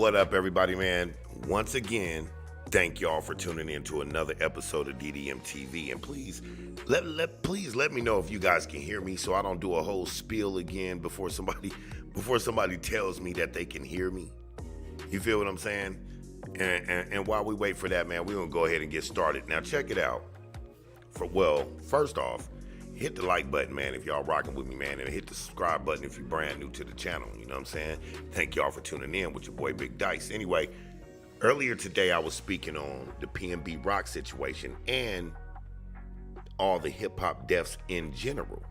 What up, everybody, man? Once again, thank y'all for tuning in to another episode of DDM TV. And please let me know if you guys can hear me, so I don't do a whole spiel again before somebody tells me that they can hear me. You feel what I'm saying? And while we wait for that, man, we're gonna go ahead and get started. Now, check it out. First off, hit the like button, man, if y'all rocking with me, man, and hit the subscribe button if you're brand new to the channel. You know what I'm saying? Thank y'all for tuning in with your boy Big Dice. Anyway, earlier today I was speaking on the PNB rock situation and all the hip-hop deaths in general.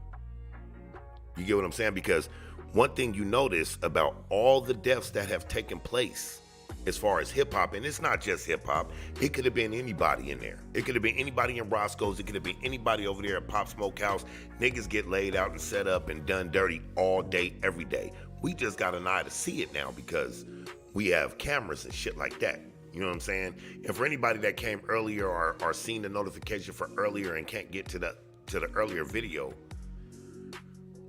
You get what I'm saying? Because one thing you notice about all the deaths that have taken place as far as hip-hop, and it's not just hip-hop, it could have been anybody in there. It could have been anybody in Roscoe's. It could have been anybody over there at Pop Smokehouse. Niggas get laid out and set up and done dirty all day, every day. We just got an eye to see it now because we have cameras and shit like that. You know what I'm saying? And for anybody that came earlier or seen the notification for earlier and can't get to the earlier video,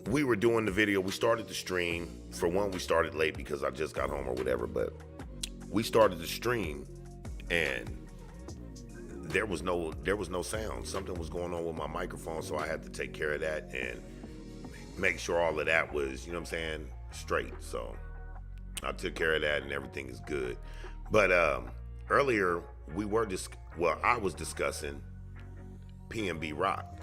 we were doing the video. We started the stream. For one, we started late because I just got home or whatever, but we started the stream and there was no sound. Something was going on with my microphone, so I had to take care of that and make sure all of that was, you know what I'm saying, straight. So I took care of that and everything is good. But earlier I was discussing PNB Rock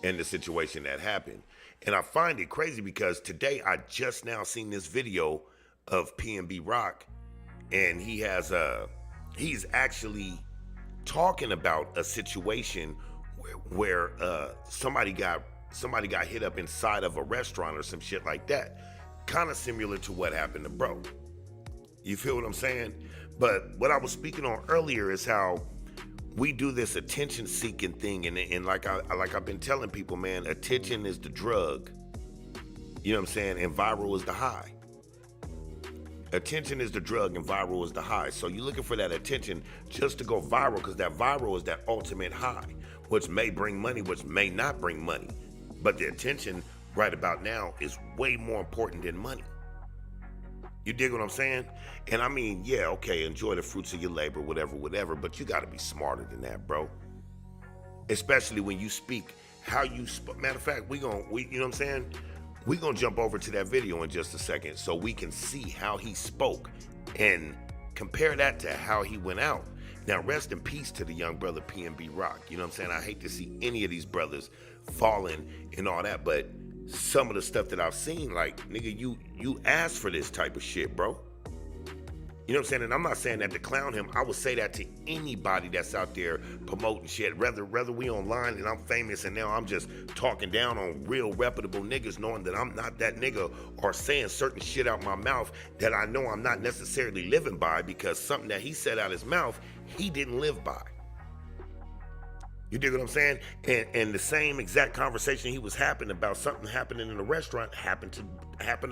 and the situation that happened. And I find it crazy because today I just now seen this video of PNB Rock, and he's actually talking about a situation where somebody got hit up inside of a restaurant or some shit like that, kind of similar to what happened to Bro. You feel what I'm saying? But what I was speaking on earlier is how we do this attention-seeking thing, and like I've been telling people, man, attention is the drug. You know what I'm saying? And viral is the high. Attention is the drug and viral is the high. So you're looking for that attention just to go viral, because that viral is that ultimate high, which may bring money, which may not bring money. But the attention right about now is way more important than money. You dig what I'm saying? And I mean, yeah, okay, enjoy the fruits of your labor, whatever, but you gotta be smarter than that, bro. Especially when you speak, how you matter of fact, you know what I'm saying? We're gonna jump over to that video in just a second so we can see how he spoke and compare that to how he went out. Now, rest in peace to the young brother PNB Rock. You know what I'm saying? I hate to see any of these brothers falling and all that, but some of the stuff that I've seen, like, nigga, you asked for this type of shit, bro. You know what I'm saying? And I'm not saying that to clown him. I would say that to anybody that's out there promoting shit. Whether we online and I'm famous and now I'm just talking down on real reputable niggas, knowing that I'm not that nigga, or saying certain shit out my mouth that I know I'm not necessarily living by, because something that he said out his mouth, he didn't live by. You dig what I'm saying? And the same exact conversation he was having about something happening in the restaurant happened to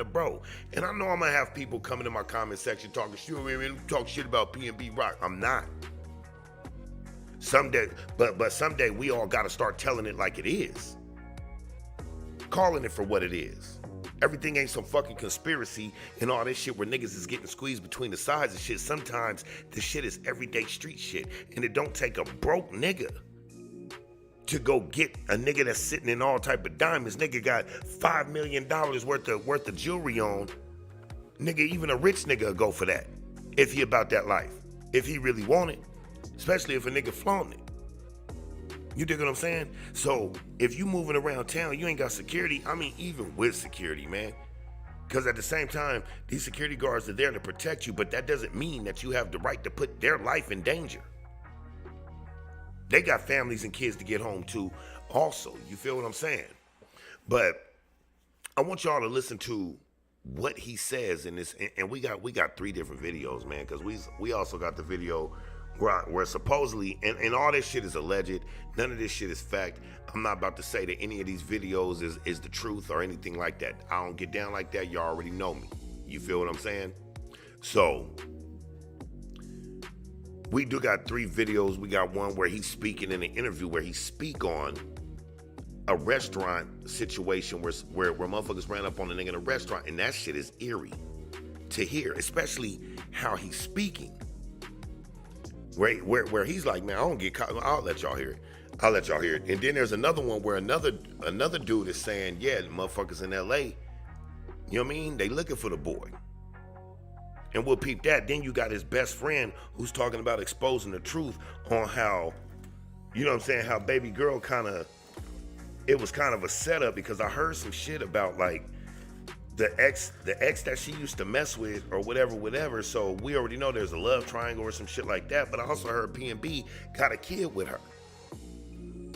Bro. And I know I'm gonna have people coming in my comment section talking shit about PNB Rock. I'm not. Someday, but someday we all gotta start telling it like it is. Calling it for what it is. Everything ain't some fucking conspiracy and all this shit where niggas is getting squeezed between the sides and shit. Sometimes the shit is everyday street shit, and it don't take a broke nigga to go get a nigga that's sitting in all type of diamonds. Nigga got $5 million worth of jewelry on. Nigga, even a rich nigga will go for that if he about that life. If he really want it. Especially if a nigga flaunt it. You dig what I'm saying? So if you moving around town, you ain't got security. I mean, even with security, man. Because at the same time, these security guards are there to protect you, but that doesn't mean that you have the right to put their life in danger. They got families and kids to get home to also. You feel what I'm saying? But I want y'all to listen to what he says in this. And we got 3 different videos, man, because we also got the video where supposedly, and all this shit is alleged. None of this shit is fact. I'm not about to say that any of these videos is the truth or anything like that. I don't get down like that. Y'all already know me. You feel what I'm saying? So we do got 3 videos. We got one where he's speaking in an interview where he speak on a restaurant situation where motherfuckers ran up on a nigga in a restaurant, and that shit is eerie to hear, especially how he's speaking. Where he's like, man, I don't get caught. I'll let y'all hear it. And then there's another one where another dude is saying, yeah, the motherfuckers in LA, you know what I mean? They looking for the boy. And we'll peep that. Then you got his best friend who's talking about exposing the truth on how, you know what I'm saying, how baby girl it was kind of a setup, because I heard some shit about like the ex that she used to mess with or whatever. So we already know there's a love triangle or some shit like that. But I also heard PNB got a kid with her.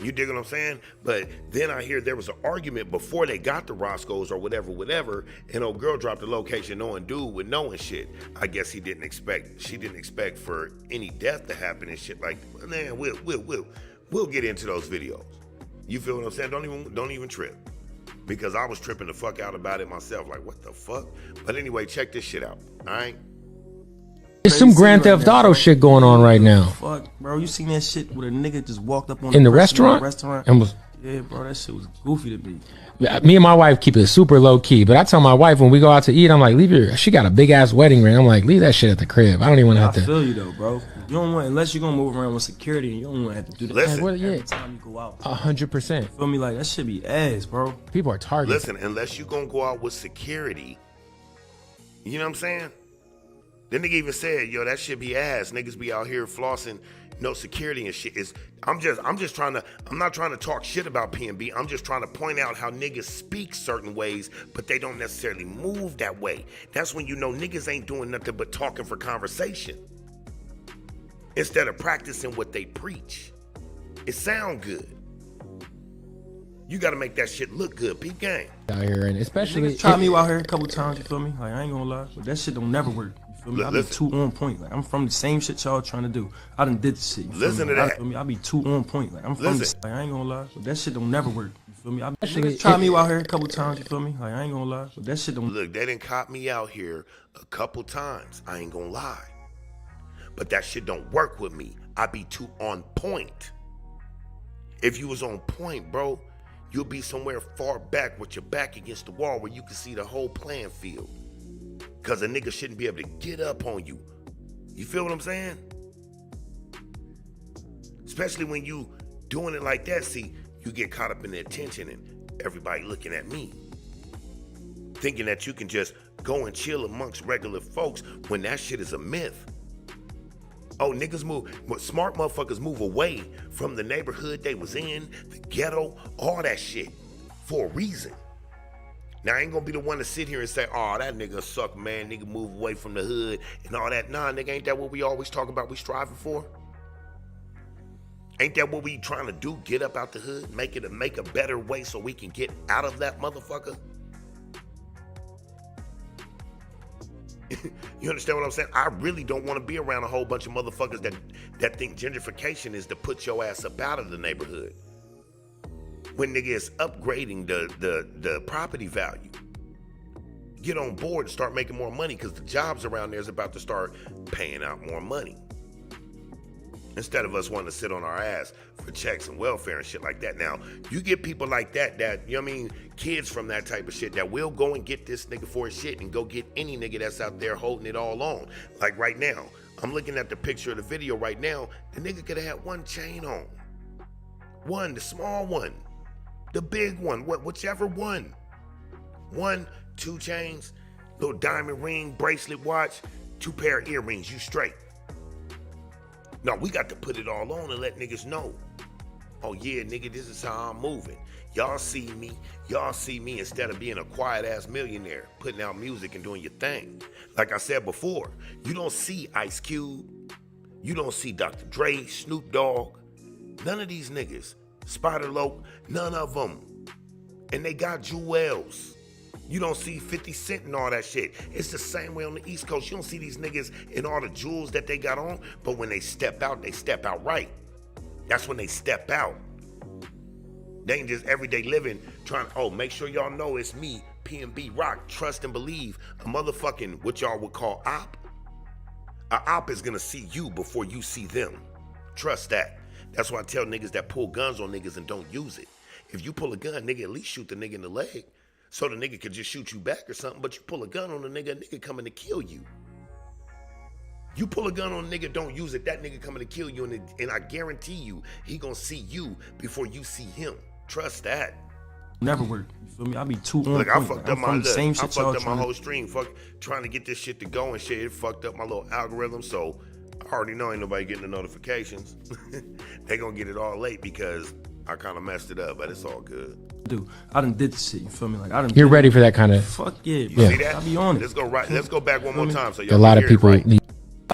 You dig what I'm saying? But then I hear there was an argument before they got the Roscoes or whatever, and old girl dropped the location knowing dude with knowing shit. I guess she didn't expect for any death to happen and shit like that. Man, we'll get into those videos. You feel what I'm saying? Don't even trip. Because I was tripping the fuck out about it myself. Like, what the fuck? But anyway, check this shit out. All right? There's some Grand Theft Auto shit going on right now. Fuck, bro. You seen that shit where a nigga just walked up on in the restaurant? And was, yeah, bro. That shit was goofy to me. Me and my wife keep it super low key. But I tell my wife when we go out to eat, I'm like, leave your. She got a big ass wedding ring. I'm like, leave that shit at the crib. I don't even want to have to. I feel you though, bro. You don't want, unless you're gonna move around with security, and you don't want to have to do that. Listen, every time you go out. 100%. Feel me? Like that should be ass, bro. People are targeted. Listen, unless you gonna go out with security, you know what I'm saying? The nigga even said, yo, that shit be ass. Niggas be out here flossing, no security and shit. I'm not trying to talk shit about PNB. I'm just trying to point out how niggas speak certain ways, but they don't necessarily move that way. That's when you know niggas ain't doing nothing but talking for conversation, instead of practicing what they preach. It sound good. You gotta make that shit look good. Peep game. Out here, and especially try me out here a couple times, you feel me? Like I ain't gonna lie, but that shit don't never work. You feel me? I be too on point. Like I'm from the same shit y'all trying to do. I done did the shit. You feel listen me? to that. I be too on point. Like I'm from the, like I ain't gonna lie, but that shit don't never work. You feel me? Try me out here a couple times, you feel me? Like I ain't gonna lie, but that shit don't. Look, they done caught me out here a couple times. I ain't gonna lie, but that shit don't work with me. I be too on point. If you was on point, bro, you'll be somewhere far back with your back against the wall where you can see the whole playing field. Cause a nigga shouldn't be able to get up on you. You feel what I'm saying? Especially when you doing it like that, see, you get caught up in the attention and everybody looking at me. Thinking that you can just go and chill amongst regular folks when that shit is a myth. Oh, niggas move, smart motherfuckers move away from the neighborhood they was in, the ghetto, all that shit, for a reason. Now, I ain't gonna be the one to sit here and say, oh, that nigga suck, man, nigga move away from the hood and all that. Nah, nigga, ain't that what we always talk about we striving for? Ain't that what we trying to do, get up out the hood, make a better way so we can get out of that motherfucker? You understand what I'm saying? I really don't want to be around a whole bunch of motherfuckers that think gentrification is to put your ass up out of the neighborhood. When nigga is upgrading the property value. Get on board and start making more money, because the jobs around there is about to start paying out more money. Instead of us wanting to sit on our ass for checks and welfare and shit like that. Now, you get people like that, you know what I mean, kids from that type of shit that will go and get this nigga for his shit and go get any nigga that's out there holding it all on. Like right now, I'm looking at the picture of the video right now. The nigga could have had one chain on. One, the small one. The big one, whichever one. 1, 2 chains, little diamond ring, bracelet, watch, 2 pair of earrings, you straight. No, we got to put it all on and let niggas know. Oh yeah, nigga, this is how I'm moving. Y'all see me instead of being a quiet ass millionaire, putting out music and doing your thing. Like I said before, you don't see Ice Cube, you don't see Dr. Dre, Snoop Dogg, none of these niggas, Spider Loc, none of them. And they got jewels. You don't see 50 Cent and all that shit. It's the same way on the East Coast. You don't see these niggas in all the jewels that they got on, but when they step out right. That's when they step out. They ain't just everyday living trying to, make sure y'all know it's me, PNB Rock, trust and believe. A motherfucking, what y'all would call op. A op is gonna see you before you see them. Trust that. That's why I tell niggas that pull guns on niggas and don't use it. If you pull a gun, nigga, at least shoot the nigga in the leg. So the nigga could just shoot you back or something, but you pull a gun on a nigga coming to kill you. You pull a gun on a nigga, don't use it. That nigga coming to kill you, and I guarantee you, he gonna see you before you see him. Trust that. Never work. You feel me? I be too on Look, point. I fucked up my my whole stream. Trying to get this shit to go and shit. It fucked up my little algorithm. So I already know ain't nobody getting the notifications. They gonna get it all late because I kind of messed it up, but it's all good. Dude, I done did the shit. You feel me? Like I done. You're ready for that kind of. Fuck yeah, You bro. see that? I be on it. Let's go back one more time. So A lot of people need.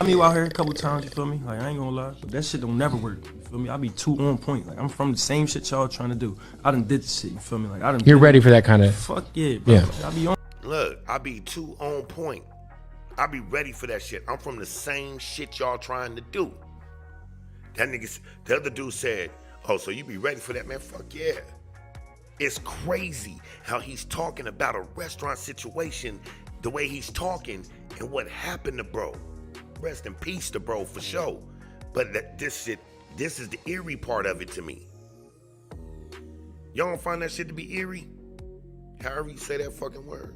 I mean, out here a couple times, you feel me? Like, I ain't gonna lie, but that shit don't never work, you feel me? I be too on point. Like, I'm from the same shit y'all trying to do. I done did the shit, you feel me? Like, I done. You're ready for that kind of. Fuck yeah, bro. Yeah. I be on. Look, I be too on point. I be ready for that shit. I'm from the same shit y'all trying to do. That nigga, the other dude said, oh, so you be ready for that, man? Fuck yeah. It's crazy how he's talking about a restaurant situation, the way he's talking, and what happened to bro. Rest in peace to bro, for sure. But this is the eerie part of it to me. Y'all don't find that shit to be eerie? However you say that fucking word.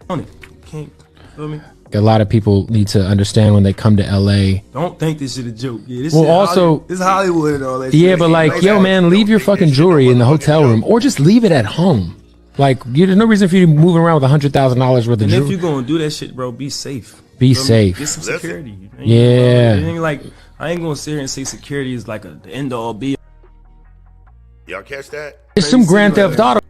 On it. Can't, feel me? A lot of people need to understand when they come to LA. Don't think this shit a joke. Yeah, this Well, shit also, this Hollywood and all that yeah, shit. but like, yo, man, leave your fucking jewelry in the hotel room, or just leave it at home. Like, there's no reason for you to be moving around with $100,000 worth of and jewelry. if you gonna do that shit, bro, be safe. Be Feel me? safe. Get some security. Yeah. It ain't like, I ain't gonna sit here and say security is like the end all be. Y'all catch that? It's some Grand Theft Auto.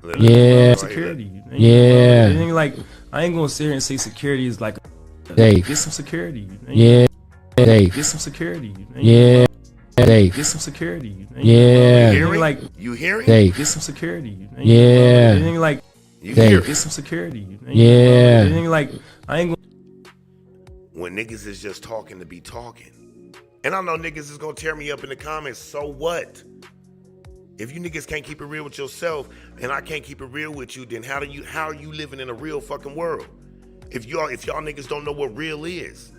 Literally. Yeah. Security. Yeah. It ain't like, I ain't gonna sit here and say security is like Safe. get some security. Yeah. Safe. Get some security. Yeah. Safe. Get some security. Yeah. You It hearing? ain't like, You hearing? Safe. get some security. Yeah. It ain't like, You Safe. hear? get some security. Yeah. It ain't like, I ain't gonna. When niggas is just talking to be talking. And I know niggas is gonna tear me up in the comments, so what? If you niggas can't keep it real with yourself and I can't keep it real with you, then how are you living in a real fucking world? If y'all niggas don't know what real is,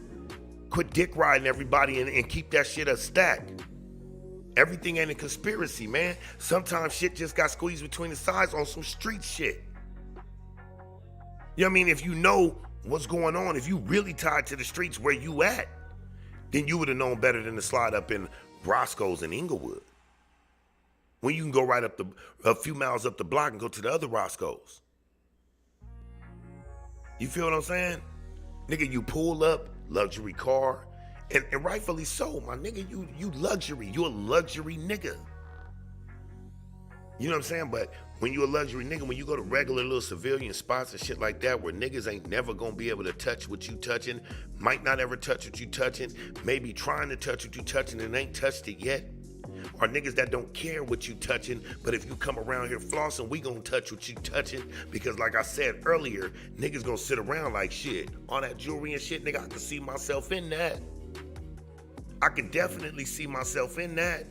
quit dick riding everybody and keep that shit a stack. Everything ain't a conspiracy, man. Sometimes shit just got squeezed between the sides on some street shit. You know what I mean? If you know what's going on, if you really tied to the streets where you at, then you would have known better than to slide up in Roscoe's in Inglewood. When you can go right up a few miles up the block and go to the other Roscoe's. You feel what I'm saying? Nigga, you pull up, luxury car, and rightfully so, my nigga, you luxury. You a luxury nigga. You know what I'm saying? But when you a luxury nigga, when you go to regular little civilian spots and shit like that, where niggas ain't never gonna be able to touch what you touching, might not ever touch what you touching, maybe trying to touch what you touching and ain't touched it yet, or niggas that don't care what you touching, but if you come around here flossing, we gonna touch what you touching, because like I said earlier, niggas gonna sit around like shit, all that jewelry and shit, nigga, I can see myself in that. I can definitely see myself in that.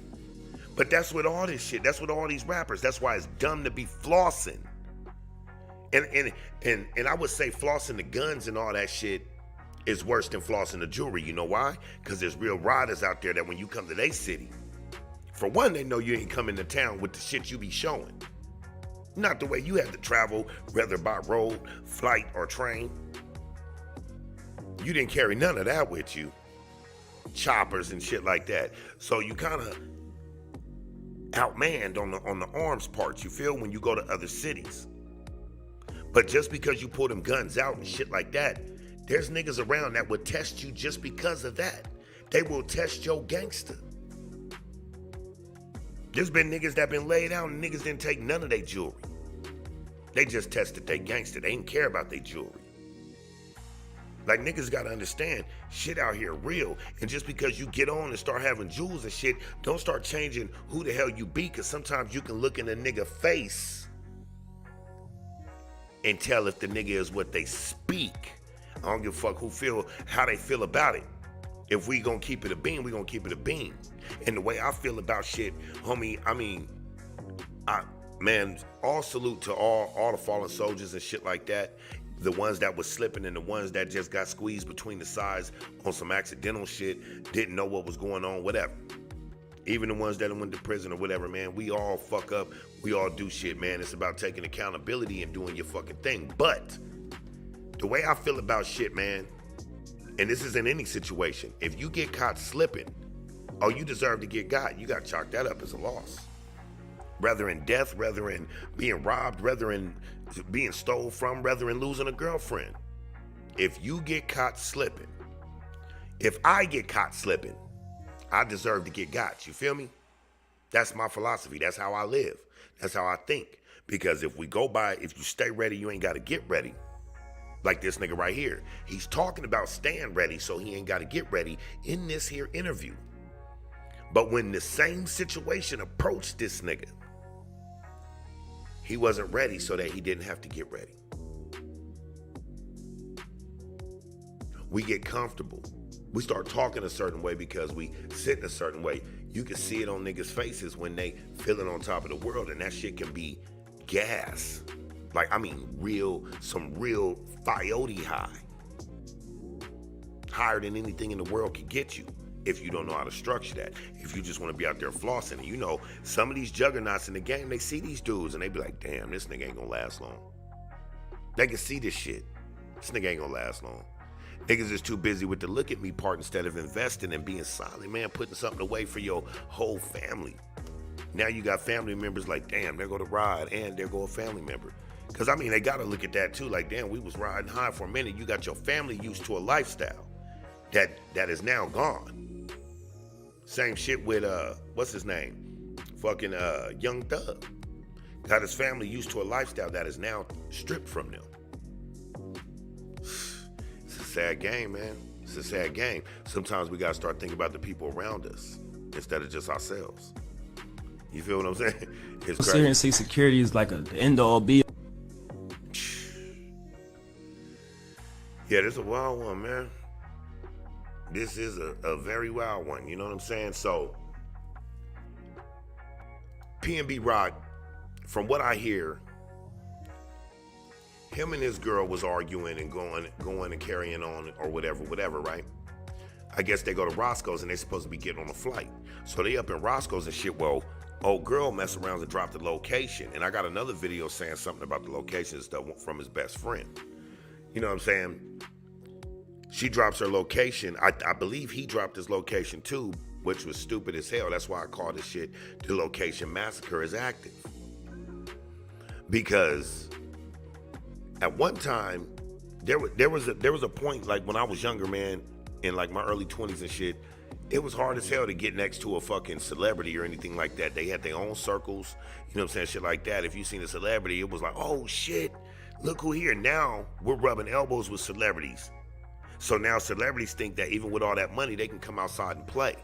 But that's with all this shit. That's with all these rappers. That's why it's dumb to be flossing. And I would say flossing the guns and all that shit is worse than flossing the jewelry. You know why? Because there's real riders out there that when you come to their city, for one, they know you ain't coming to town with the shit you be showing. Not the way you have to travel, whether by road, flight, or train. You didn't carry none of that with you. Choppers and shit like that. So you kind of outmanned on the arms parts, you feel, when you go to other cities. But just because you pull them guns out and shit like that, there's niggas around that would test you just because of that. They will test your gangster. There's been niggas that been laid out and niggas didn't take none of their jewelry. They just tested their gangster. They didn't care about their jewelry. Like, niggas gotta understand, shit out here real. And just because you get on and start having jewels and shit, don't start changing who the hell you be, because sometimes you can look in a nigga face and tell if the nigga is what they speak. I don't give a fuck how they feel about it. If we gonna keep it a bean, we gonna keep it a bean. And the way I feel about shit, homie, man, all salute to all the fallen soldiers and shit like that. The ones that was slipping and the ones that just got squeezed between the sides on some accidental shit, didn't know what was going on, whatever. Even the ones that went to prison or whatever, man, we all fuck up. We all do shit, man. It's about taking accountability and doing your fucking thing. But The way I feel about shit, man, and this is in any situation, if you get caught slipping, oh, you deserve to get got. You got to chalk that up as a loss. Rather in death, rather in being robbed, rather in being stole from, rather in losing a girlfriend. If you get caught slipping, if I get caught slipping, I deserve to get got. You feel me? That's my philosophy. That's how I live. That's how I think. Because if you stay ready, you ain't got to get ready. Like this nigga right here. He's talking about staying ready so he ain't got to get ready in this here interview. But when the same situation approached this nigga, he wasn't ready so that he didn't have to get ready. We get comfortable. We start talking a certain way because we sit in a certain way. You can see it on niggas' faces when they feeling on top of the world, and that shit can be gas. Like, I mean, some real peyote high. Higher than anything in the world could get you if you don't know how to structure that. If you just want to be out there flossing. And you know, some of these juggernauts in the game, they see these dudes and they be like, damn, this nigga ain't gonna last long. They can see this shit. This nigga ain't gonna last long. Niggas is too busy with the look at me part instead of investing and being solid, man, putting something away for your whole family. Now you got family members like, damn, there go the ride, and there go a family member. Because, I mean, they got to look at that, too. Like, damn, we was riding high for a minute. You got your family used to a lifestyle that is now gone. Same shit with, what's his name? Fucking Young Thug. Got his family used to a lifestyle that is now stripped from them. It's a sad game, man. It's a sad game. Sometimes we got to start thinking about the people around us instead of just ourselves. You feel what I'm saying? It's crazy. Seriously, security is like the end-all be. Yeah, this is a wild one, man. This is a very wild one, you know what I'm saying? So, PNB Rock, from what I hear, him and his girl was arguing and going and carrying on or whatever, right? I guess they go to Roscoe's and they're supposed to be getting on a flight. So they up in Roscoe's and shit, well, old girl mess around and drop the location. And I got another video saying something about the location and stuff from his best friend. You know what I'm saying? She drops her location. I believe he dropped his location too, which was stupid as hell. That's why I call this shit the location massacre is active. Because at one time, there was a point, like when I was younger, man, in like my early 20s and shit, it was hard as hell to get next to a fucking celebrity or anything like that. They had their own circles, you know what I'm saying, shit like that. If you seen a celebrity, it was like, oh shit, look who here. Now we're rubbing elbows with celebrities. So now celebrities think that even with all that money, they can come outside and play.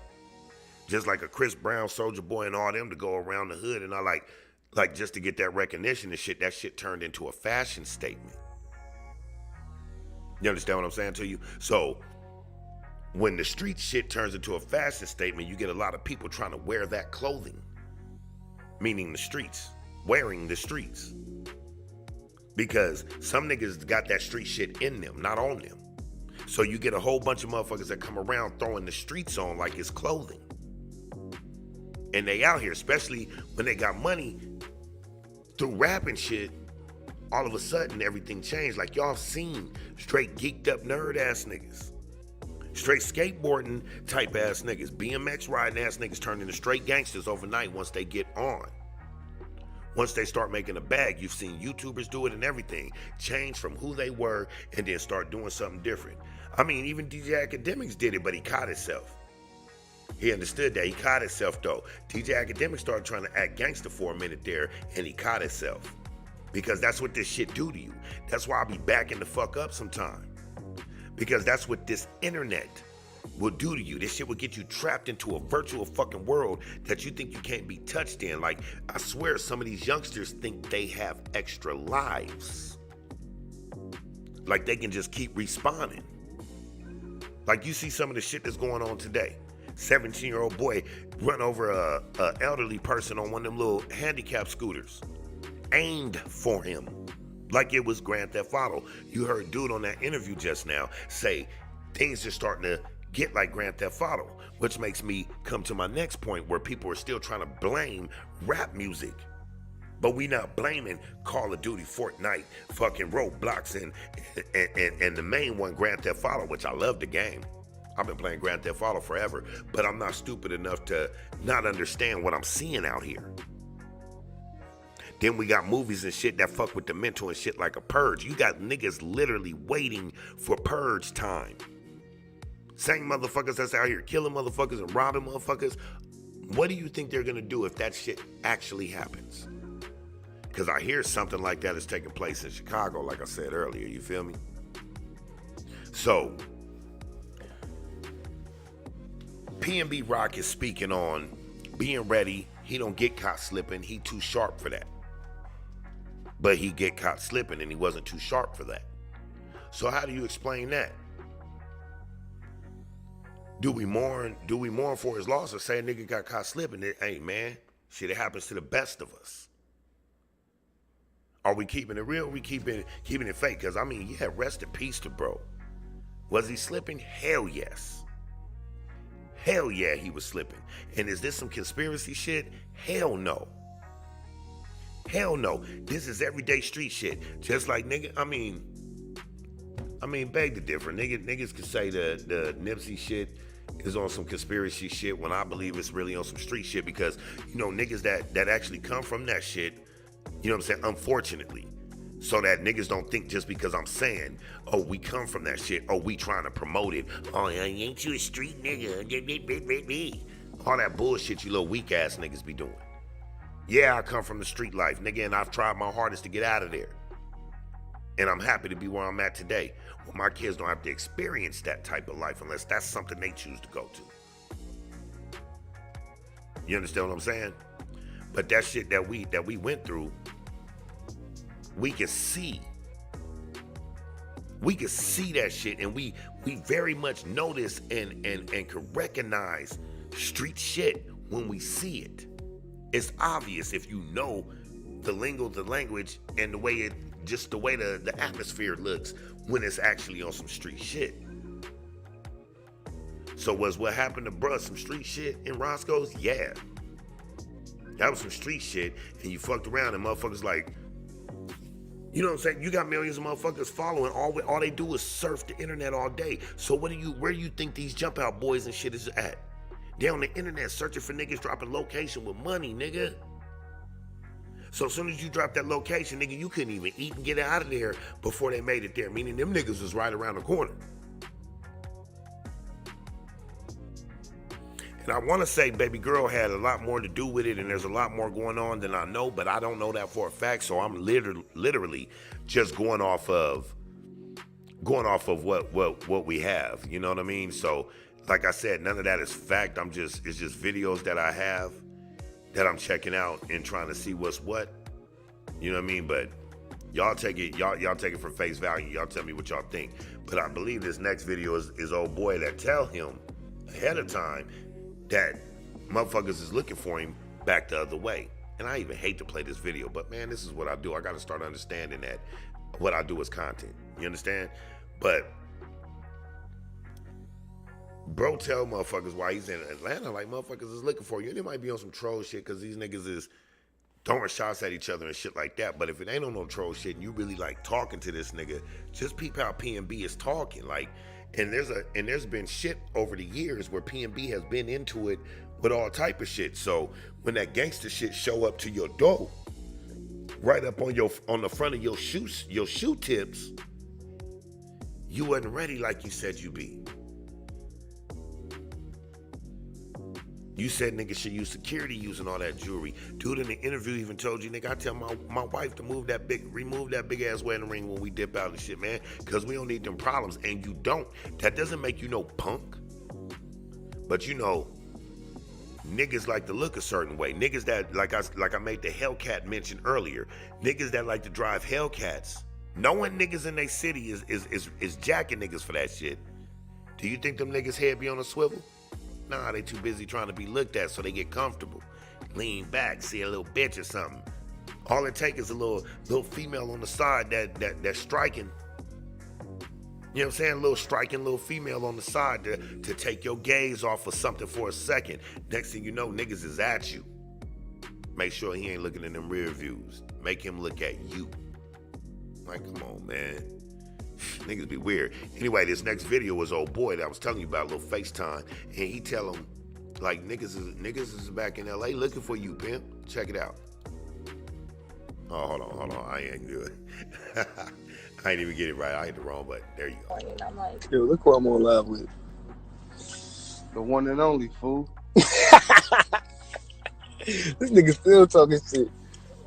Just like a Chris Brown, Soulja Boy, and all them to go around the hood, and I like just to get that recognition and shit, that shit turned into a fashion statement. You understand what I'm saying to you? So when the street shit turns into a fashion statement, you get a lot of people trying to wear that clothing. Meaning the streets, wearing the streets. Because some niggas got that street shit in them, not on them. So you get a whole bunch of motherfuckers that come around throwing the streets on like it's clothing. And they out here, especially when they got money through rap and shit, all of a sudden everything changed. Like y'all seen straight geeked up nerd ass niggas. Straight skateboarding type ass niggas. BMX riding ass niggas turn into straight gangsters overnight once they get on. Once they start making a bag, you've seen YouTubers do it and everything. Change from who they were and then start doing something different. I mean, even DJ Academics did it, but he caught himself. He understood that. He caught himself, though. DJ Academics started trying to act gangster for a minute there, and he caught himself. Because that's what this shit do to you. That's why I be backing the fuck up sometime. Because that's what this internet will do to you. This shit will get you trapped into a virtual fucking world that you think you can't be touched in. Like, I swear some of these youngsters think they have extra lives. Like they can just keep respawning. Like you see some of the shit that's going on today. 17-year-old boy run over a elderly person on one of them little handicap scooters. Aimed for him. Like it was Grand Theft Auto. You heard dude on that interview just now say things are starting to get like Grand Theft Auto, which makes me come to my next point where people are still trying to blame rap music But we not blaming Call of Duty, Fortnite, fucking Roblox, and the main one, Grand Theft Auto, which I love the game. I've been playing Grand Theft Auto forever, but I'm not stupid enough to not understand what I'm seeing out here. Then we got movies and shit that fuck with the mental and shit like a Purge. You got niggas literally waiting for Purge time. Same motherfuckers that's out here killing motherfuckers and robbing motherfuckers. What do you think they're gonna do if that shit actually happens? Because I hear something like that is taking place in Chicago, like I said earlier, you feel me? So, PNB Rock is speaking on being ready. He don't get caught slipping. He too sharp for that. But he get caught slipping and he wasn't too sharp for that. So how do you explain that? Do we mourn for his loss or say a nigga got caught slipping? Hey man, shit, it happens to the best of us. Are we keeping it real? Or are we keeping it fake? Because I mean, yeah, rest in peace to bro. Was he slipping? Hell yes. Hell yeah, he was slipping. And is this some conspiracy shit? Hell no. Hell no. This is everyday street shit. Just like nigga, I mean, beg the difference. Niggas can say the Nipsey shit is on some conspiracy shit when I believe it's really on some street shit because, you know, niggas that actually come from that shit, you know what I'm saying, unfortunately. So that niggas don't think just because I'm saying, oh, we come from that shit, oh, we trying to promote it. Oh, ain't you a street nigga? All that bullshit you little weak ass niggas be doing. Yeah, I come from the street life, nigga, and I've tried my hardest to get out of there. And I'm happy to be where I'm at today. Well, my kids don't have to experience that type of life unless that's something they choose to go to. You understand what I'm saying? But that shit that we went through, we could see. We could see that shit, and we very much notice and can recognize street shit when we see it. It's obvious if you know the lingo, the language, and the way the atmosphere looks when it's actually on some street shit. So was what happened to bruh some street shit in Roscoe's? Yeah. That was some street shit, and you fucked around and motherfuckers like, you know what I'm saying? You got millions of motherfuckers following. All they do is surf the internet all day. So where do you think these jump out boys and shit is at? They on the internet searching for niggas dropping location with money, nigga. So as soon as you drop that location, nigga, you couldn't even eat and get out of there before they made it there, meaning them niggas was right around the corner. And I want to say baby girl had a lot more to do with it, and there's a lot more going on than I know, but I don't know that for a fact, so I'm literally just going off of what we have, you know what I mean? So like I said, none of that is fact. It's just videos that I have that I'm checking out and trying to see what's what. You know what I mean? But y'all take it for face value. Y'all tell me what y'all think. But I believe this next video is old boy that tell him ahead of time that motherfuckers is looking for him back the other way. And I even hate to play this video, but man, this is what I do. I got to start understanding that what I do is content. You understand? But bro tell motherfuckers why he's in Atlanta, like motherfuckers is looking for you. And it might be on some troll shit because these niggas is throwing shots at each other and shit like that. But if it ain't on no troll shit and you really like talking to this nigga, just peep how PNB is talking. Like, and there's been shit over the years where PNB has been into it with all type of shit. So when that gangster shit show up to your door, right up on the front of your shoe tips, you wasn't ready like you said you be. You said niggas should use security using all that jewelry. Dude in the interview even told you, nigga, I tell my wife to remove that big ass wedding ring when we dip out and shit, man, because we don't need them problems. And you don't. That doesn't make you no punk. But you know, niggas like to look a certain way. Niggas that, like I made the Hellcat mention earlier, niggas that like to drive Hellcats, knowing niggas in their city is jacking niggas for that shit. Do you think them niggas head be on a swivel? Nah, they too busy trying to be looked at so they get comfortable. Lean back, see a little bitch or something. All it takes is a little female on the side that's striking. You know what I'm saying? A little striking little female on the side to take your gaze off of something for a second. Next thing you know, niggas is at you. Make sure he ain't looking in them rear views. Make him look at you. Like, come on, man. Niggas be weird. Anyway, this next video was old boy that I was telling you about, a little FaceTime, and he tell him, like, niggas is back in LA looking for you, pimp. Check it out. Oh, hold on. I ain't good. I ain't even get it right. I hit the wrong button. There you go. I'm like, Yo, look who I'm on live with. The one and only, fool. This nigga still talking shit.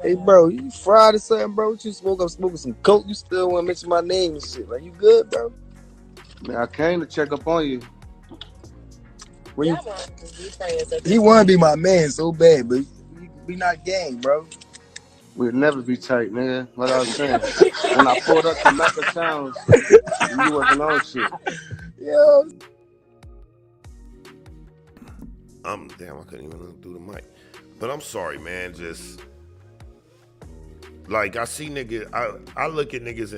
Hey, bro, you fried or something, bro? You smoking some coke? You still want to mention my name and shit? Like, you good, bro? Man, I came to check up on you. Where you? y'all want to be friends at He this want to be point. my man so bad, but we not gang, bro. We'll never be tight, nigga. Like I was saying. When I pulled up to Massacre Sounds, you wasn't on shit. Yo, Damn, I couldn't even do the mic. But I'm sorry, man. Just like I see niggas, I look at niggas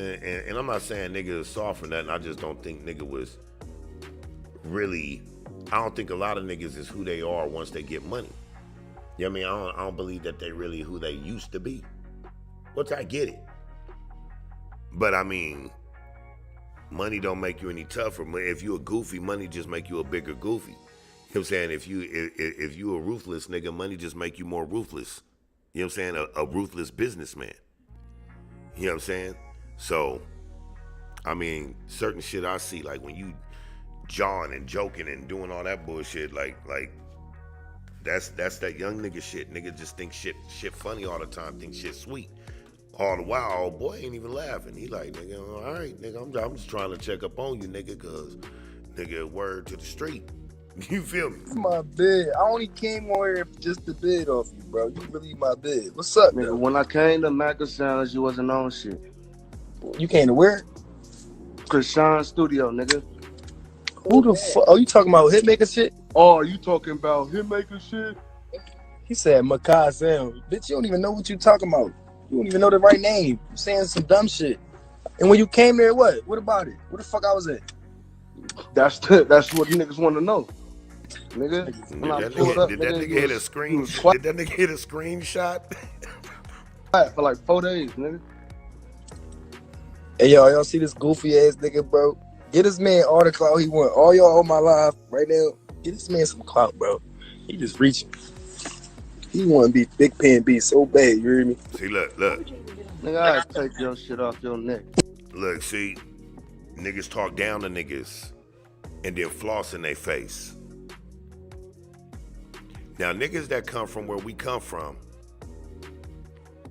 and I'm not saying niggas is soft or nothing. I just don't think nigga was really. I don't think a lot of niggas is who they are once they get money. You know what I mean? I don't believe that they really who they used to be. Which I get it. But I mean, money don't make you any tougher. If you a goofy, money just make you a bigger goofy. You know what I'm saying? If you a ruthless nigga, money just make you more ruthless. You know what I'm saying? A ruthless businessman. You know what I'm saying? So, I mean, certain shit I see, like when you jawing and joking and doing all that bullshit, like that's that young nigga shit. Nigga just think shit funny all the time, think shit sweet. All the while, old boy ain't even laughing. He like, nigga, all right, nigga, I'm just trying to check up on you, nigga, cause nigga, word to the street. You feel me? it's my bed. I only came on here just to bed off you, bro. You really my bed. What's up, Nigga, nigga? when I came to Massacre Sounds, you wasn't on shit. You came to where? Krishan Studio, nigga. Who the fuck? Oh, you talking about Hitmaker shit? Oh, you talking about him making shit? He said Makai Sound. Bitch, you don't even know what you talking about. You don't even know the right name. You saying some dumb shit. And when you came there, what? What about it? Where the fuck I was at? That's what niggas want to know. Nigga, when I pulled up, Did that nigga hit a screen? you was quiet Did that nigga hit a screenshot? for like 4 days, nigga. Hey, y'all see this goofy ass nigga, bro? Get this man all the clout he want. All y'all on my live right now. Get this man some clout, bro. He just reaching. He want to be big PNB so bad, you hear me? See, look. Nigga, I take your shit off your neck. Look, see, niggas talk down to niggas and then floss in their face. Now, niggas that come from where we come from,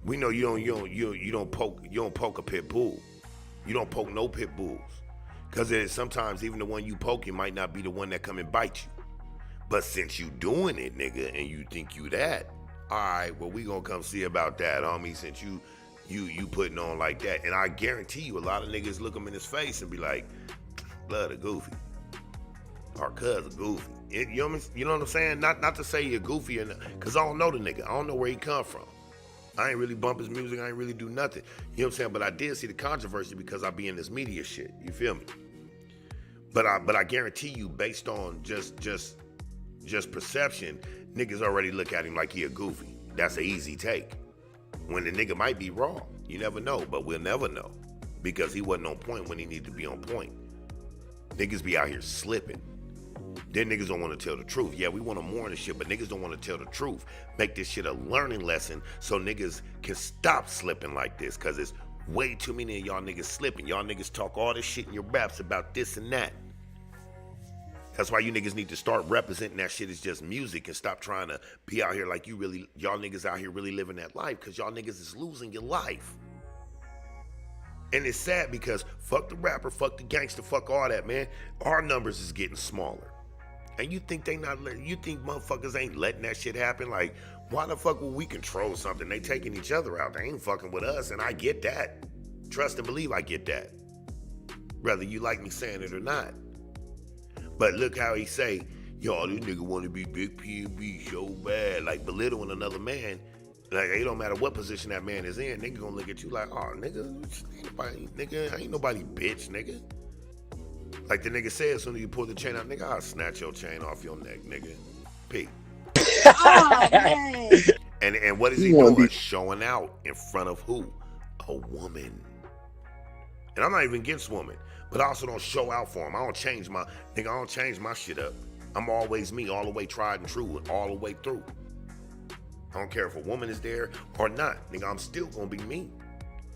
we know you don't poke a pit bull. You don't poke no pit bulls. Cause sometimes even the one you poking might not be the one that come and bite you. But since you doing it, nigga, and you think you that, all right, well, we gonna come see about that, homie, since you putting on like that. And I guarantee you a lot of niggas look him in his face and be like, blood a goofy. Or cuz a goofy. You know what I'm saying? Not to say you're goofy, because I don't know the nigga. I don't know where he come from. I ain't really bump his music. I ain't really do nothing. You know what I'm saying? But I did see the controversy because I be in this media shit. You feel me? But I guarantee you, based on just perception, niggas already look at him like he a goofy. That's an easy take. When the nigga might be wrong. You never know, but we'll never know. Because he wasn't on point when he needed to be on point. Niggas be out here slipping. Then niggas don't want to tell the truth. Yeah, we want to mourn and shit, but niggas don't want to tell the truth. Make this shit a learning lesson so niggas can stop slipping like this. Because it's way too many of y'all niggas slipping. Y'all niggas talk all this shit in your raps about this and that. That's why you niggas need to start representing that shit as just music and stop trying to be out here like y'all niggas out here really living that life, because y'all niggas is losing your life. And it's sad because fuck the rapper, fuck the gangster, fuck all that, man. Our numbers is getting smaller. And you think motherfuckers ain't letting that shit happen? Like, why the fuck would we control something? They taking each other out. They ain't fucking with us, and I get that. Trust and believe I get that. Whether you like me saying it or not. But look how he say, yo, this nigga want to be big PNB so bad. Like belittling another man. Like, it don't matter what position that man is in. Nigga gonna look at you like, oh, nigga, ain't nobody bitch, nigga. Like the nigga said, as soon as you pull the chain out, nigga, I'll snatch your chain off your neck, nigga. P. Oh, man. And what is he wanna doing? be- Showing out in front of who? A woman. And I'm not even against women, but I also don't show out for them. I don't change my shit up. I'm always me, all the way tried and true, all the way through. I don't care if a woman is there or not. Nigga, I'm still gonna be me.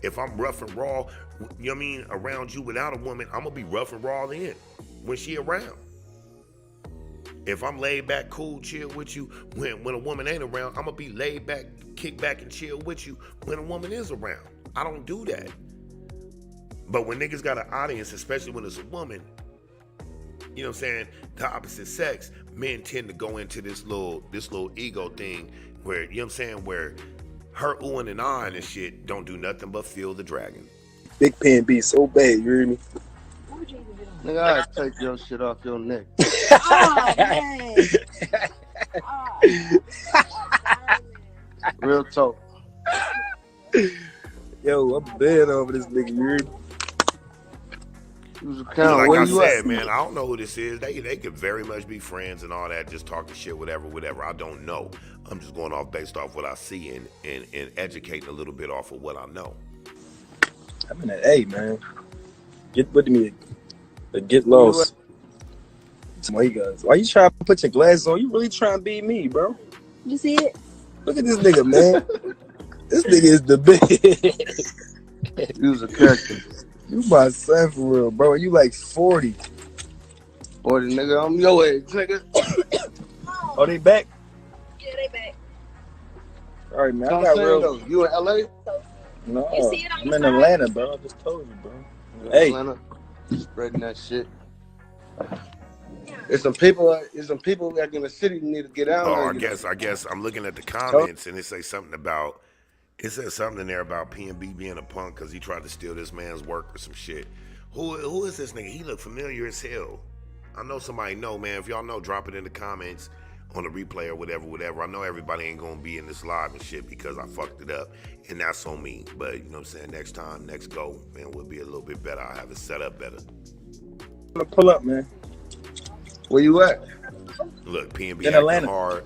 If I'm rough and raw, you know what I mean, around you without a woman, I'm gonna be rough and raw then when she around. If I'm laid back, cool, chill with you, when a woman ain't around, I'm gonna be laid back, kick back and chill with you when a woman is around. I don't do that. But when niggas got an audience, especially when it's a woman, you know what I'm saying, the opposite sex, men tend to go into this little ego thing where, you know what I'm saying, where her oohing and ahhing and shit don't do nothing but feel the dragon. Big PNB so bad, you hear me? Nigga, I'll take your shit off your neck. Oh, man. Real talk. Yo, I'm bad over this nigga, you hear me? Like Where I you said, at? man, I don't know who this is. They could very much be friends and all that, just talking shit, whatever. I don't know. I'm just going off based off what I see and educating a little bit off of what I know. I'm in that A, man. Get with me, but get lost. Why you trying to put your glasses on? You really trying to be me, bro? You see it? Look at this nigga, man. This nigga is the best. You was a character. You my son for real, bro. You like 40. 40, nigga, I'm your age, nigga. Oh, they back? Yeah, they back. All right, man. So I I'm got saying, real. though, you in LA? No, You see it on I'm the in side? Atlanta, bro. I just told you, bro. Hey, Atlanta, spreading that shit. There's some people back in the city who need to get out. Oh, I guess I'm looking at the comments and it says something about, it says something in there about PNB being a punk because he tried to steal this man's work or some shit. Who is this nigga? He look familiar as hell. I know somebody know, man. If y'all know, drop it in the comments on the replay or whatever. I know everybody ain't gonna be in this live and shit because I fucked it up, and that's on me. But you know what I'm saying? Next time, next go, man, we'll be a little bit better. I'll have it set up better. I'm gonna pull up, man. Where you at? Look, PNB In acting Atlanta. hard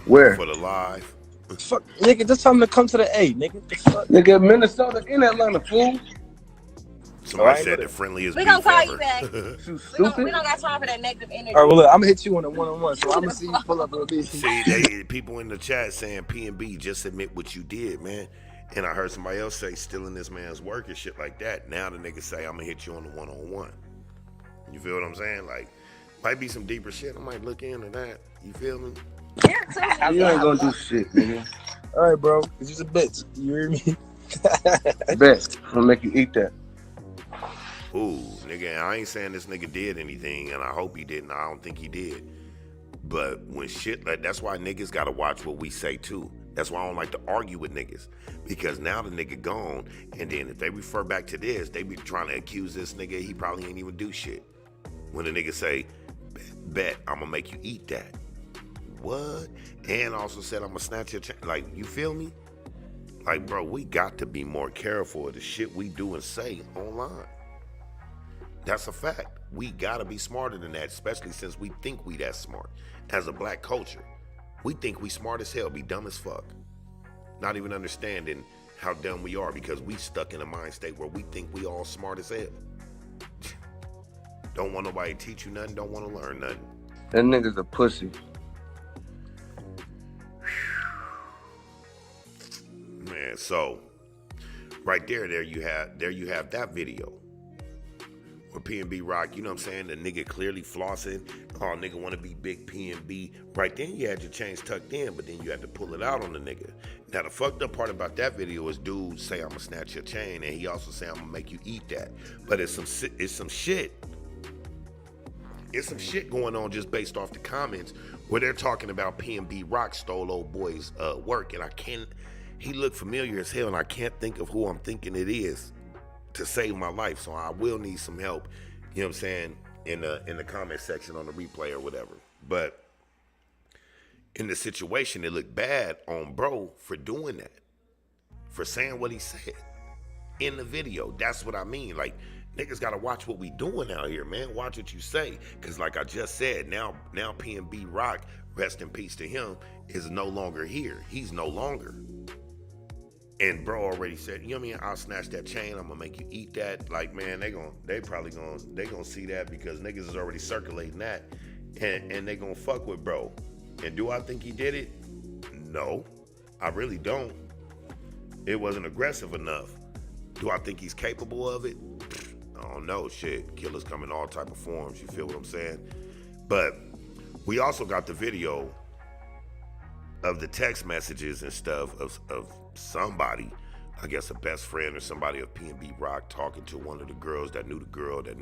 Where? for the live. Fuck, nigga, just tell him to come to the A, nigga. The fuck? Nigga, Minnesota in Atlanta, fool. Somebody I said know the friendliest We beef gonna call ever. you back. You We stupid. don't got time for that negative energy. All right, well, look, I'm gonna hit you on a one-on-one, so I'm gonna see you pull up on me. See, people in the chat saying PNB, just admit what you did, man. And I heard somebody else say stealing this man's work and shit like that. Now the nigga say I'm gonna hit you on the one-on-one. You feel what I'm saying? Like, might be some deeper shit. I might look into that. You feel me? Yeah, You ain't gonna do shit, nigga. All right, bro, cause you's a bitch. You hear me? Bet. I'm gonna make you eat that. Ooh, nigga, I ain't saying this nigga did anything, and I hope he didn't. I don't think he did. But when shit like that's why niggas gotta watch what we say too. That's why I don't like to argue with niggas. Because now the nigga gone, and then if they refer back to this, they be trying to accuse this nigga, he probably ain't even do shit. When the nigga say, bet, I'm gonna make you eat that. What? And also said I'm gonna snatch your chain. Like, you feel me? Like, bro, we got to be more careful of the shit we do and say online. That's a fact. We gotta be smarter than that, especially since we think we that smart. As a black culture, we think we smart as hell, be dumb as fuck. Not even understanding how dumb we are because we stuck in a mind state where we think we all smart as hell. Don't want nobody to teach you nothing, don't want to learn nothing. That nigga's a pussy. Man, so right there you have that video where PNB Rock, you know what I'm saying? The nigga clearly flossing. Oh, nigga want to be big PNB. Right then you had your chains tucked in, but then you had to pull it out on the nigga. Now the fucked up part about that video is dude say I'm gonna snatch your chain, and he also say I'm gonna make you eat that. But it's some shit. It's some shit going on just based off the comments where they're talking about PNB Rock stole old boy's work, and he looked familiar as hell, and I can't think of who I'm thinking it is to save my life. So I will need some help, you know what I'm saying, in the comment section on the replay or whatever. But in the situation, it looked bad on bro for doing that, for saying what he said in the video. That's what I mean. Like, Niggas gotta watch what we doing out here, man. Watch what you say. Cause like I just said, now PNB Rock, rest in peace to him, is no longer here. He's no longer. And bro already said, you know what I mean? I'll snatch that chain. I'm gonna make you eat that. Like, man, they probably gonna see that because niggas is already circulating that, and they gonna fuck with bro. And do I think he did it? No, I really don't. It wasn't aggressive enough. Do I think he's capable of it? I don't know. Shit, killers come in all type of forms. You feel what I'm saying? But we also got the video of the text messages and stuff of somebody, I guess a best friend or somebody of PNB Rock talking to one of the girls that knew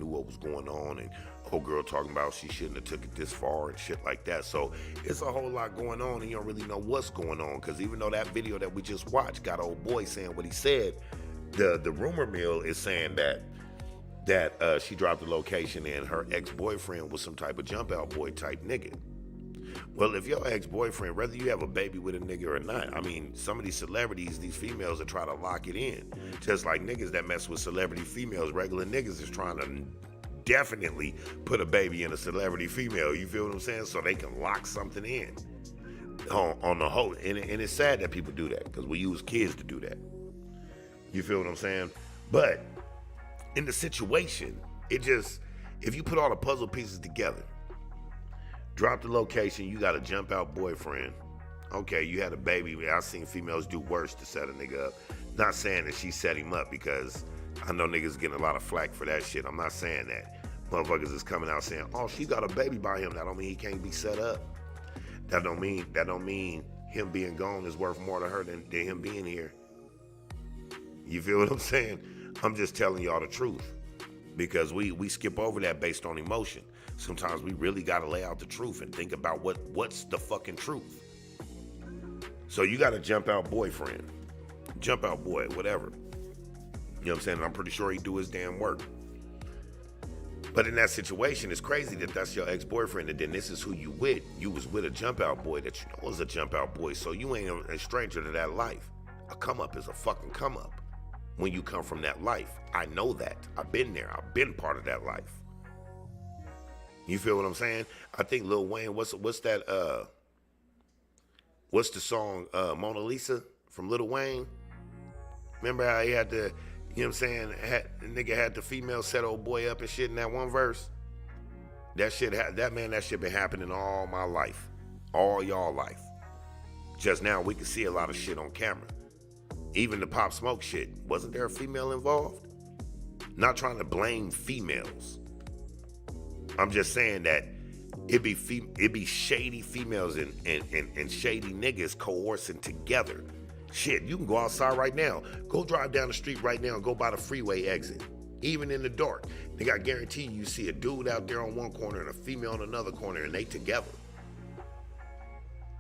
what was going on, and old girl talking about she shouldn't have took it this far and shit like that. So it's a whole lot going on, and you don't really know what's going on, because even though that video that we just watched got old boy saying what he said, the rumor mill is saying that she dropped the location and her ex-boyfriend was some type of jump out boy type nigga. Well, if your ex-boyfriend, whether you have a baby with a nigga or not, I mean, some of these celebrities, these females are trying to lock it in. Just like niggas that mess with celebrity females, regular niggas is trying to definitely put a baby in a celebrity female. You feel what I'm saying? So they can lock something in on the whole. And it's sad that people do that because we use kids to do that. You feel what I'm saying? But in the situation, it just, if you put all the puzzle pieces together, drop the location, you got a jump out boyfriend. Okay, you had a baby. I've seen females do worse to set a nigga up. Not saying that she set him up, because I know niggas getting a lot of flack for that shit. I'm not saying that. Motherfuckers is coming out saying, oh, she got a baby by him. That don't mean he can't be set up. That don't mean him being gone is worth more to her than him being here. You feel what I'm saying? I'm just telling y'all the truth, because we skip over that based on emotion. Sometimes we really got to lay out the truth and think about what's the fucking truth. So you got a jump out boyfriend, jump out boy, whatever. You know what I'm saying? I'm pretty sure he do his damn work. But in that situation, it's crazy that that's your ex-boyfriend, and then this is who you with. You was with a jump out boy that you know was a jump out boy, so you ain't a stranger to that life. A come up is a fucking come up when you come from that life. I know that. I've been there. I've been part of that life. You feel what I'm saying? I think Lil Wayne, what's that, what's the song, Mona Lisa from Lil Wayne? Remember how he had to, you know what I'm saying, the nigga had the female set old boy up and shit in that one verse? That shit been happening all my life. All y'all life. Just now we can see a lot of shit on camera. Even the Pop Smoke shit, wasn't there a female involved? Not trying to blame females. I'm just saying that it be shady females and shady niggas coercing together. Shit, you can go outside right now. Go drive down the street right now and go by the freeway exit. Even in the dark. Nigga, I guarantee you see a dude out there on one corner and a female on another corner, and they together.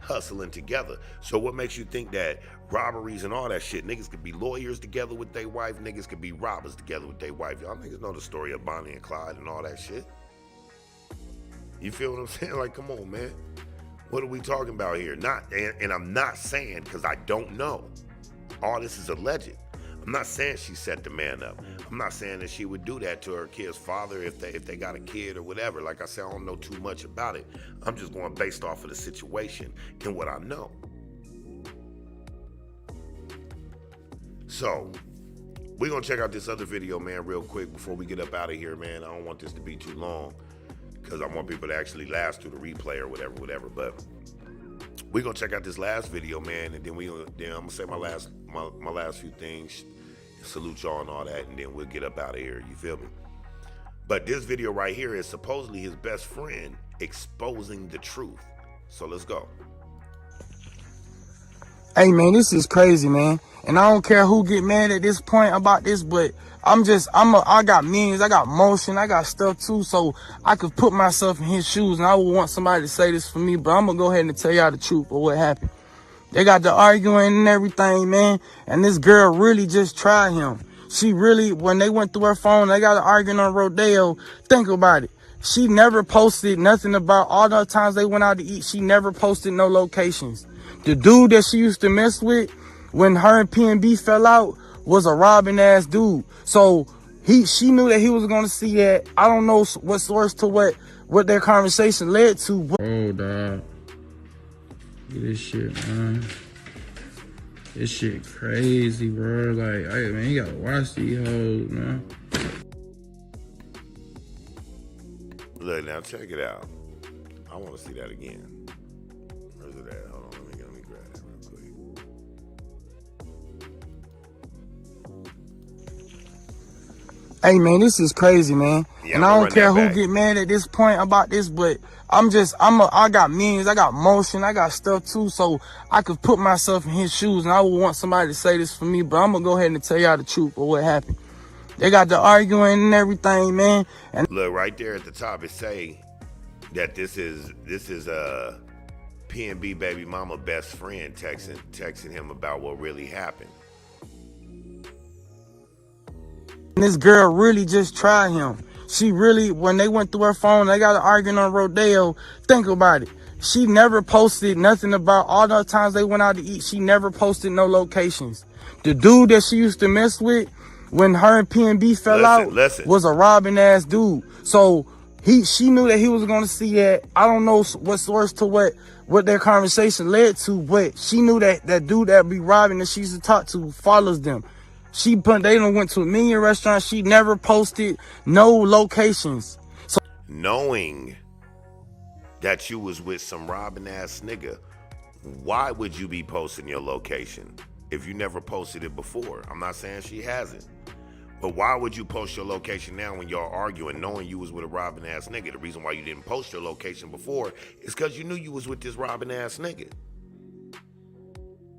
Hustling together. So what makes you think that robberies and all that shit, niggas could be lawyers together with their wife, niggas could be robbers together with their wife? Y'all niggas know the story of Bonnie and Clyde and all that shit. You feel what I'm saying? Like, come on, man. What are we talking about here? And I'm not saying, because I don't know. All this is alleged. I'm not saying she set the man up. I'm not saying that she would do that to her kid's father if they got a kid or whatever. Like I said, I don't know too much about it. I'm just going based off of the situation and what I know. So, we're going to check out this other video, man, real quick before we get up out of here, man. I don't want this to be too long, because I want people to actually last through the replay or whatever. But we're gonna check out this last video, man, and then I'm gonna say my last few things, salute y'all and all that, and then we'll get up out of here. You feel me? But this video right here is supposedly his best friend exposing the truth. So let's go. Hey man, this is crazy, man. And I don't care who get mad at this point about this, but I got millions, I got motion, I got stuff too, so I could put myself in his shoes, and I would want somebody to say this for me, but I'm gonna go ahead and tell y'all the truth of what happened. They got the arguing and everything, man, and this girl really just tried him. She really, when they went through her phone, they got an arguing on Rodeo. Think about it. She never posted nothing about all the times they went out to eat. She never posted no locations. The dude that she used to mess with when her and PNB fell out was a robbing ass dude. So She knew that he was gonna see that. I don't know what source to what their conversation led to. But oh, dog. Look at this shit, man. This shit crazy, bro. Like, man, you gotta watch these hoes, man. Look, now check it out. I want to see that again. Where's it at? Hold on, let me grab that real quick. hey, man, this is crazy, man. Yeah, and I'ma I don't run care that who back. get mad at this point about this, but I got means, I got motion, I got stuff too, so I could put myself in his shoes, and I would want somebody to say this for me, but I'm gonna go ahead and tell y'all the truth of what happened. They got the arguing and everything, man. And Look, right there at the top, it say that this is PNB baby mama best friend texting him about what really happened. this girl really just tried him. She really, when they went through her phone, they got an arguing on Rodeo. Think about it. She never posted nothing about all the times they went out to eat. She never posted no locations. The dude that she used to mess with when her and PNB fell out was a robbing ass dude. So she knew that he was going to see that. I don't know what source to what their conversation led to, but she knew that that dude that be robbing that she used to talk to follows them. They done went to a million restaurants. She never posted no locations. So Knowing that you was with some robbing ass nigga, why would you be posting your location if you never posted it before? I'm not saying she hasn't, but why would you post your location now when y'all arguing, knowing you was with a robbing ass nigga? The reason why you didn't post your location before is because you knew you was with this robbing ass nigga,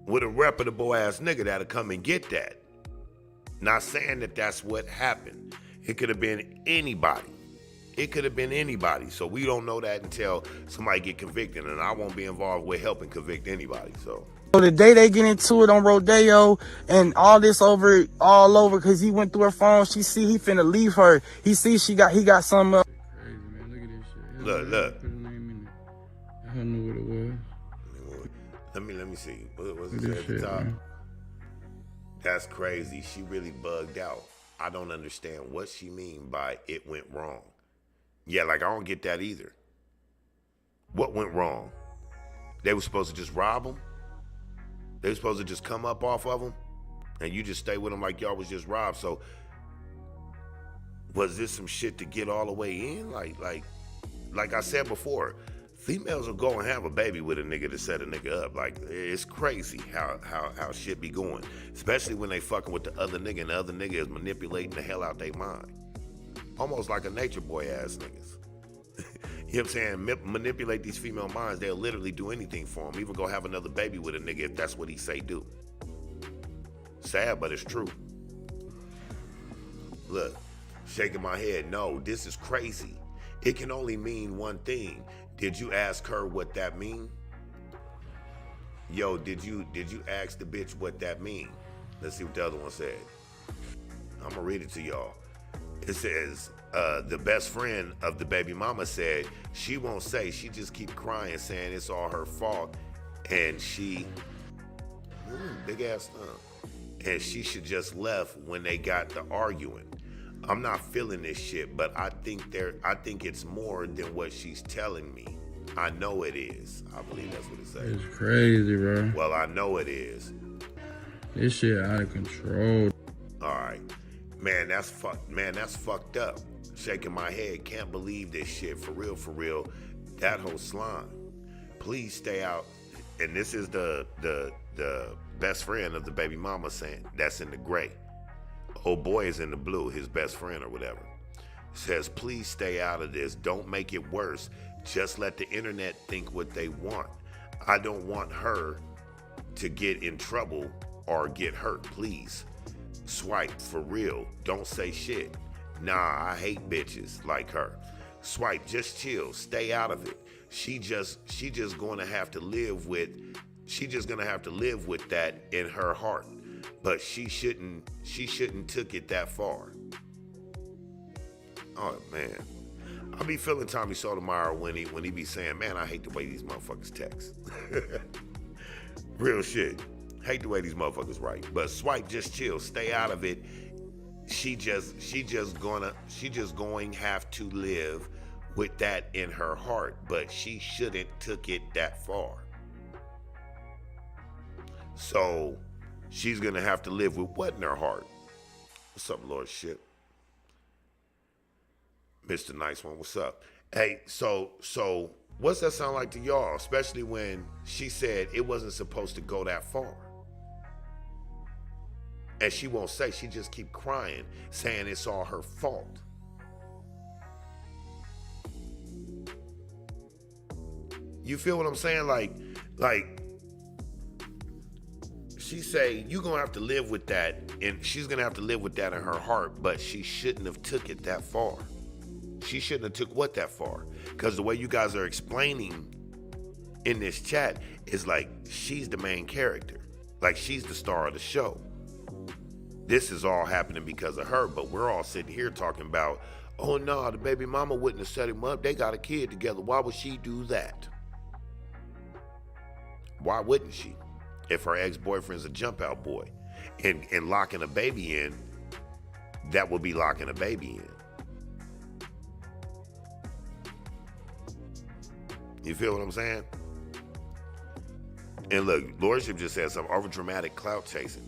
with a reputable ass nigga that'll come and get that. Not saying that that's what happened. It could have been anybody. It could have been anybody. So we don't know that until somebody get convicted, and I won't be involved with helping convict anybody. So the day they get into it on Rodeo and all this all over, because he went through her phone, he finna leave her. He got some. Crazy, man. Look at this shit. Look. Put a name in it. I don't know what it was. Let me see. What's it at the top? Man. That's crazy. She really bugged out. I don't understand what she mean by it went wrong. Yeah, like I don't get that either. What went wrong? They were supposed to just rob him? They were supposed to just come up off of him? And you just stay with him like y'all was just robbed. So was this some shit to get all the way in? Like I said before, females will go and have a baby with a nigga to set a nigga up. Like, it's crazy how shit be going. Especially when they fucking with the other nigga and the other nigga is manipulating the hell out their mind. Almost like a nature boy ass niggas. You know what I'm saying? Manipulate these female minds. They'll literally do anything for them. Even go have another baby with a nigga if that's what he say do. Sad, but it's true. Look, shaking my head. No, this is crazy. It can only mean one thing. Did you ask her what that mean? Yo, did you ask the bitch what that mean? Let's see what the other one said. I'm gonna read it to y'all. It says, the best friend of the baby mama said she won't say, she just keep crying saying it's all her fault and she, big ass thumb, and she should just left when they got to arguing. I'm not feeling this shit, but I think it's more than what she's telling me. I know it is. I believe that's what it says. It's crazy, bro. Well, I know it is. This shit out of control. All right. Man, that's fucked up. Shaking my head. Can't believe this shit. For real. That whole slime. Please stay out. And this is the best friend of the baby mama saying that's in the gray. Old boy is in the blue, his best friend or whatever. Says, please stay out of this. Don't make it worse. Just let the internet think what they want. I don't want her to get in trouble or get hurt, please. Swipe, for real. Don't say shit. Nah, I hate bitches like her. Swipe, just chill. Stay out of it. She just gonna have to live with that in her heart. But she shouldn't took it that far. Oh man. I'll be feeling Tommy Sotomayor when he be saying, man, I hate the way these motherfuckers text. Real shit. Hate the way these motherfuckers write. But swipe, just chill. Stay out of it. she just going have to live with that in her heart, but she shouldn't took it that far. So she's gonna have to live with what in her heart? What's up, Lord shit? Mr. Nice One, what's up? Hey, so what's that sound like to y'all? Especially when she said it wasn't supposed to go that far. And she won't say, she just keep crying, saying it's all her fault. You feel what I'm saying? Like, she say, you gonna have to live with that, and she's gonna have to live with that in her heart, but she shouldn't have took it that far. She shouldn't have took what that far? Because the way you guys are explaining in this chat is like she's the main character. Like she's the star of the show. This is all happening because of her, but we're all sitting here talking about, oh no, the baby mama wouldn't have set him up. They got a kid together. Why would she do that? Why wouldn't she? If her ex-boyfriend's a jump out boy and locking a baby in, that would be locking a baby in. You feel what I'm saying? And look, Lordship just said some overdramatic clout chasing.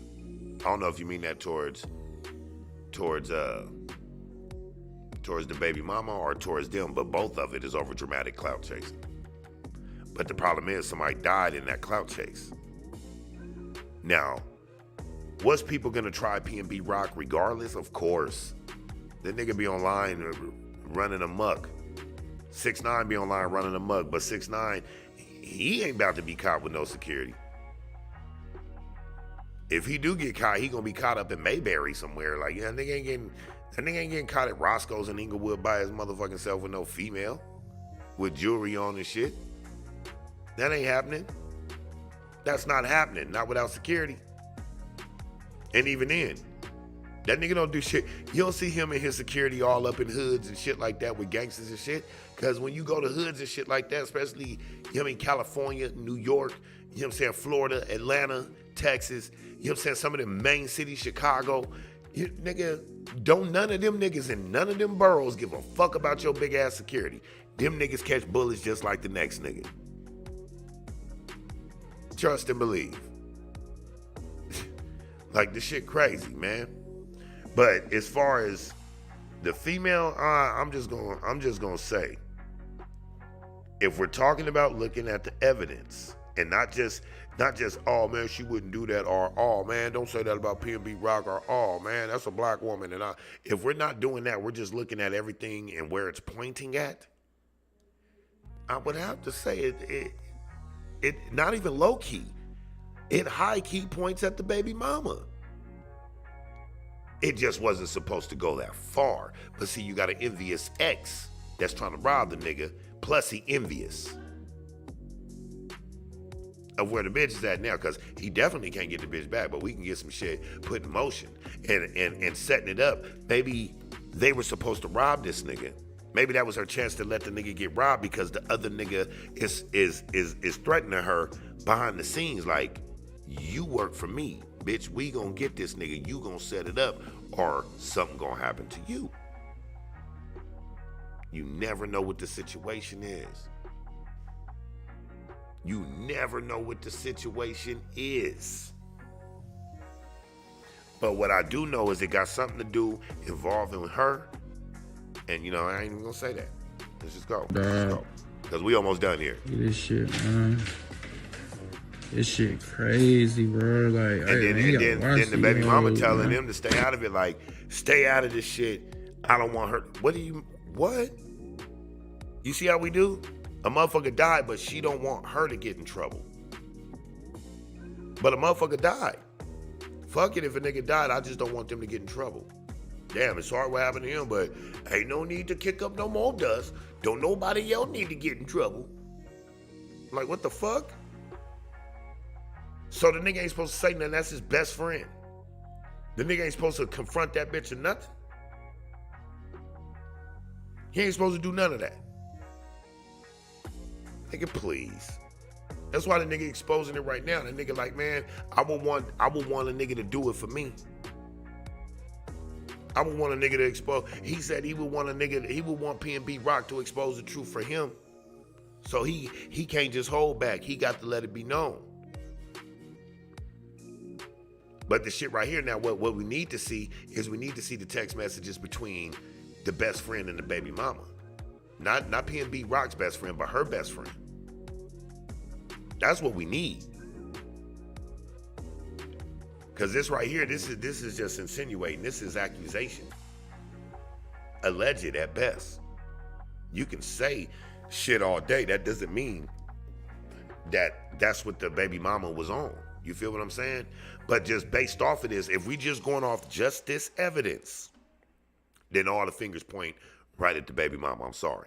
I don't know if you mean that towards the baby mama or towards them, but both of it is overdramatic clout chasing. But the problem is somebody died in that clout chase. Now, was people gonna try PNB Rock regardless? Of course. That nigga be online running amok. 6ix9ine be online running amok, but 6ix9ine, he ain't about to be caught with no security. If he do get caught, he gonna be caught up in Mayberry somewhere. Like, yeah, that nigga ain't getting caught at Roscoe's in Inglewood by his motherfucking self with no female, with jewelry on and shit. That ain't happening. That's not happening, not without security. And even then, that nigga don't do shit. You don't see him and his security all up in hoods and shit like that with gangsters and shit. Because when you go to hoods and shit like that, especially, you know what I mean, California, New York, you know what I'm saying, Florida, Atlanta, Texas, you know what I'm saying, some of the main cities, Chicago, nigga, don't none of them niggas in none of them boroughs give a fuck about your big ass security. Them niggas catch bullets just like the next nigga. Trust and believe. Like, this shit crazy, man. But as far as the female, I'm just gonna say, if we're talking about looking at the evidence and not just oh man, she wouldn't do that, or oh man, don't say that about PNB Rock, or oh man, that's a black woman, and if we're not doing that, we're just looking at everything and where it's pointing at. I would have to say it not even low key, it high key points at the baby mama. It just wasn't supposed to go that far. But see, you got an envious ex that's trying to rob the nigga, plus he envious of where the bitch is at now, because he definitely can't get the bitch back, but we can get some shit put in motion and setting it up. Maybe they were supposed to rob this nigga. Maybe that was her chance to let the nigga get robbed, because the other nigga is threatening her behind the scenes, like, you work for me, bitch, we gonna get this nigga, you gonna set it up, or something gonna happen to you. You never know what the situation is. You never know what the situation is. But what I do know is it got something to do involving her. And, you know, I ain't even gonna say that. Let's just go. Because we almost done here. This shit, man. This shit crazy, bro. Like, and then the baby mama telling him to stay out of it. Like, stay out of this shit. I don't want her. What? You see how we do? A motherfucker died, but she don't want her to get in trouble. But a motherfucker died. Fuck it, if a nigga died, I just don't want them to get in trouble. Damn, it's hard what happened to him, but ain't no need to kick up no more dust. Don't nobody else need to get in trouble. Like, what the fuck? So the nigga ain't supposed to say nothing. That's his best friend. The nigga ain't supposed to confront that bitch or nothing. He ain't supposed to do none of that. Nigga, please. That's why the nigga exposing it right now. The nigga like, man, I would want a nigga to do it for me. I would want a nigga to expose. He said he would want PNB Rock to expose the truth for him. So he can't just hold back. He got to let it be known. But the shit right here now, what we need to see is the text messages between the best friend and the baby mama. Not PNB Rock's best friend, but her best friend. That's what we need. Because this right here, this is just insinuating. This is accusation. Alleged at best. You can say shit all day. That doesn't mean that that's what the baby mama was on. You feel what I'm saying? But just based off of this, if we just going off just this evidence, then all the fingers point right at the baby mama. I'm sorry.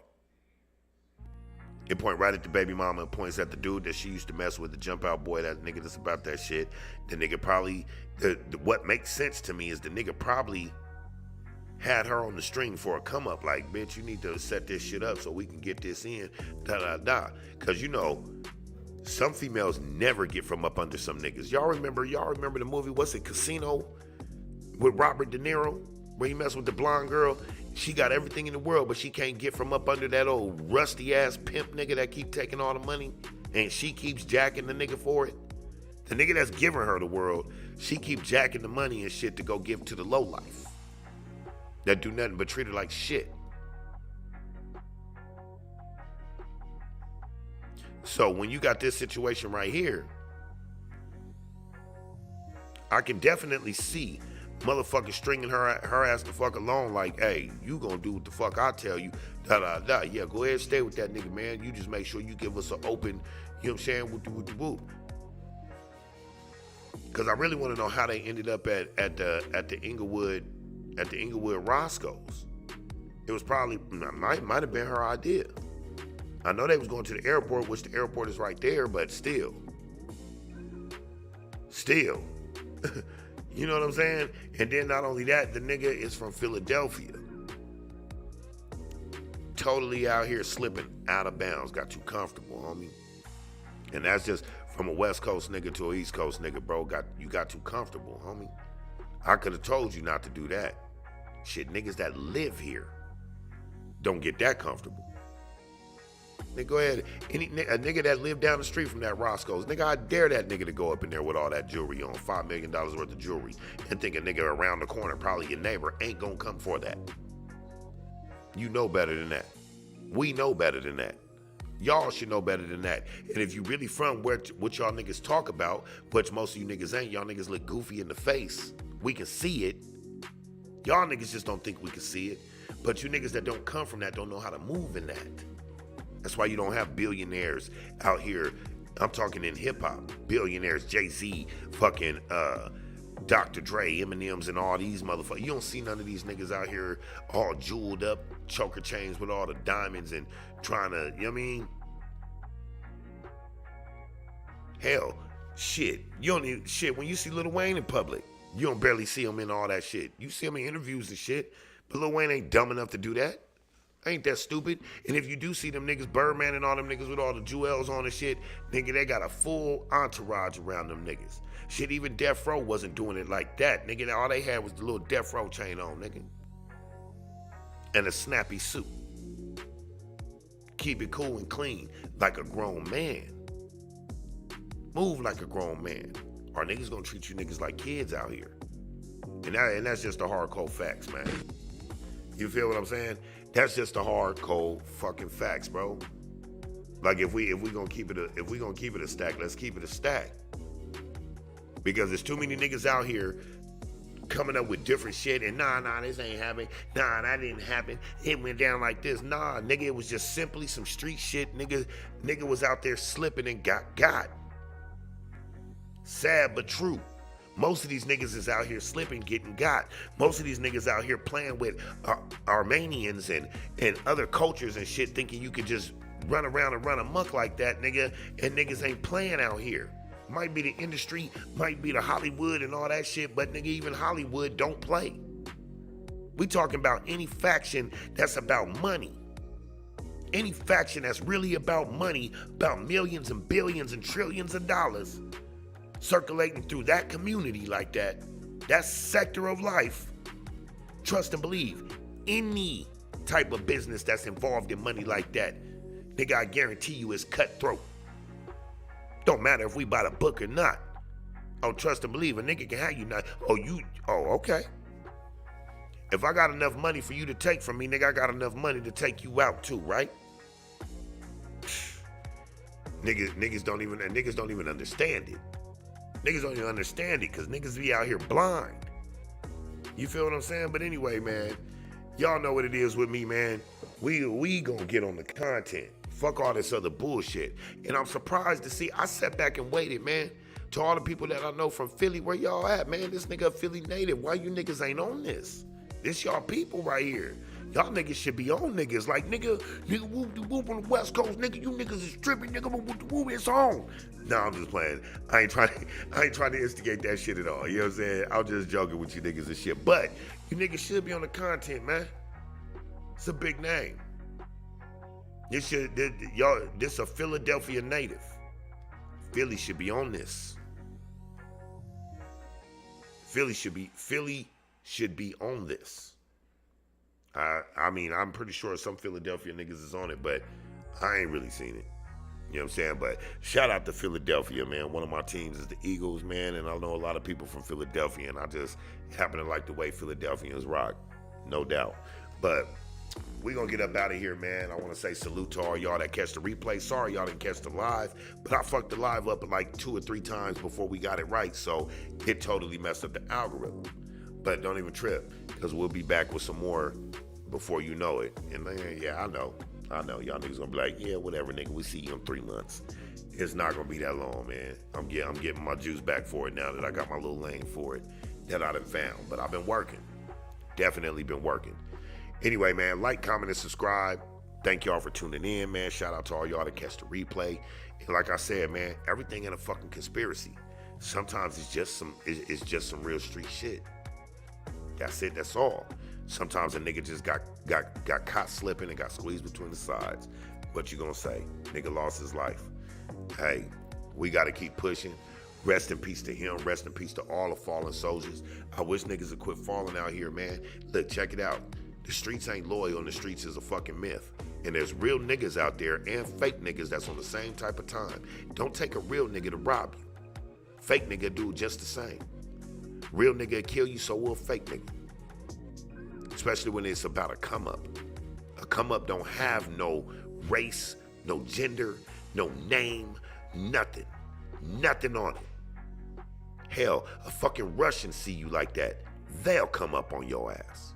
It point right at the baby mama. It points at the dude that she used to mess with, the jump out boy, that nigga that's about that shit. The nigga probably, what makes sense to me is the nigga probably had her on the string for a come up. Like, bitch, you need to set this shit up so we can get this in, da-da-da. Because, you know, some females never get from up under some niggas. Y'all remember the movie, what's it, Casino? With Robert De Niro? Where he messed with the blonde girl? She got everything in the world, but she can't get from up under that old rusty-ass pimp nigga that keep taking all the money, and she keeps jacking the nigga for it. The nigga that's giving her the world, she keep jacking the money and shit to go give to the lowlife that do nothing but treat her like shit. So when you got this situation right here, I can definitely see motherfucker stringing her ass the fuck along like, hey, you gonna do what the fuck I tell you, da-da-da. Yeah, go ahead and stay with that nigga, man. You just make sure you give us an open, you know what I'm saying, whoop-de-whoop-de-whoop. Because I really want to know how they ended up at the Inglewood Roscoe's. It was probably, might have been her idea. I know they was going to the airport, which the airport is right there, but still. You know what I'm saying? And then not only that, the nigga is from Philadelphia. Totally out here slipping out of bounds. Got too comfortable, homie. And that's just from a West Coast nigga to an East Coast nigga, bro. You got too comfortable, homie. I could have told you not to do that. Shit, niggas that live here don't get that comfortable. Nigga, go ahead. A nigga that lived down the street from that Roscoe's, nigga, I dare that nigga to go up in there with all that jewelry on, $5 million worth of jewelry, and think a nigga around the corner, probably your neighbor, ain't gonna come for that. You know better than that. We know better than that. Y'all should know better than that. And if you really from what y'all niggas talk about, which most of you niggas ain't, y'all niggas look goofy in the face. We can see it. Y'all niggas just don't think we can see it. But you niggas that don't come from that don't know how to move in that. That's why you don't have billionaires out here. I'm talking in hip hop. Billionaires, Jay-Z, fucking Dr. Dre, Eminem's, and all these motherfuckers. You don't see none of these niggas out here all jeweled up, choker chains with all the diamonds and trying to, you know what I mean? Hell, shit. You don't even, shit, when you see Lil Wayne in public, you don't barely see him in all that shit. You see him in interviews and shit, but Lil Wayne ain't dumb enough to do that. Ain't that stupid? And if you do see them niggas, Birdman and all them niggas with all the jewels on and shit, nigga, they got a full entourage around them niggas. Shit, even Death Row wasn't doing it like that, nigga. All they had was the little Death Row chain on, nigga. And a snappy suit. Keep it cool and clean, like a grown man. Move like a grown man. Or niggas gonna treat you niggas like kids out here. And that's just the hardcore facts, man. You feel what I'm saying? That's just the hard, cold fucking facts, bro. Like if we gonna keep it a stack, let's keep it a stack. Because there's too many niggas out here coming up with different shit and nah, this ain't happening. Nah, that didn't happen. It went down like this. Nah, nigga, it was just simply some street shit. Nigga was out there slipping and got. Sad but true. Most of these niggas is out here slipping, getting got. Most of these niggas out here playing with Armenians and other cultures and shit, thinking you could just run around and run amok like that, nigga. And niggas ain't playing out here. Might be the industry, might be the Hollywood and all that shit, but nigga, even Hollywood don't play. We talking about any faction that's about money. Any faction that's really about money, about millions and billions and trillions of dollars, circulating through that community like that sector of life, Trust and believe. Any type of business that's involved in money like that, nigga, I guarantee you is cutthroat. Don't matter if we buy the book or not. Oh, trust and believe. A nigga can have you not. Okay. If I got enough money for you to take from me, nigga, I got enough money to take you out too, right? Niggas don't even understand it. Niggas don't even understand it because niggas be out here blind. You feel what I'm saying? But anyway, man, y'all know what it is with me, man. We gonna get on the content. Fuck all this other bullshit. And I'm surprised to see, I sat back and waited, man. To all the people that I know from Philly, where y'all at, man? This nigga a Philly native. Why you niggas ain't on this? This y'all people right here. Y'all niggas should be on niggas. Like, nigga whoop on the West Coast, nigga, you niggas is tripping, nigga, whoop, it's on. No, I'm just playing. I ain't trying to instigate that shit at all. You know what I'm saying? I'm just joking with you niggas and shit. But you niggas should be on the content, man. It's a big name. This a Philadelphia native. Philly should be on this. Philly should be on this. I mean, I'm pretty sure some Philadelphia niggas is on it, but I ain't really seen it. You know what I'm saying? But shout out to Philadelphia, man. One of my teams is the Eagles, man, and I know a lot of people from Philadelphia, and I just happen to like the way Philadelphians rock, no doubt. But we gonna get up out of here, man. I want to say salute to all y'all that catch the replay. Sorry y'all didn't catch the live, but I fucked the live up like 2 or 3 times before we got it right, so it totally messed up the algorithm. But don't even trip, because we'll be back with some more before you know it. And yeah, I know. Y'all niggas gonna be like, yeah, whatever, nigga. We see you in 3 months. It's not gonna be that long, man. I'm getting my juice back for it now that I got my little lane for it that I done found. But I've been working. Definitely been working. Anyway, man, like, comment, and subscribe. Thank y'all for tuning in, man. Shout out to all y'all that catch the replay. And like I said, man, everything in a fucking conspiracy. Sometimes it's just some real street shit. That's it. That's all. Sometimes a nigga just got caught slipping and got squeezed between the sides. What you gonna say? Nigga lost his life. Hey, we gotta keep pushing. Rest in peace to him. Rest in peace to all the fallen soldiers. I wish niggas would quit falling out here, man. Look, check it out. The streets ain't loyal and the streets is a fucking myth. And there's real niggas out there and fake niggas that's on the same type of time. Don't take a real nigga to rob you. Fake nigga do just the same. Real nigga kill you, so will fake nigga. Especially when it's about a come up. A come up don't have no race, no gender, no name, nothing. Nothing on it. Hell, a fucking Russian see you like that, they'll come up on your ass.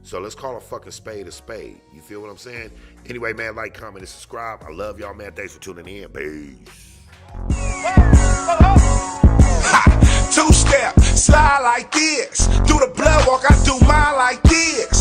So let's call a fucking spade a spade. You feel what I'm saying? Anyway, man, like, comment, and subscribe. I love y'all, man. Thanks for tuning in. Peace. Two-step, slide like this. Do the blood walk, I do mine like this.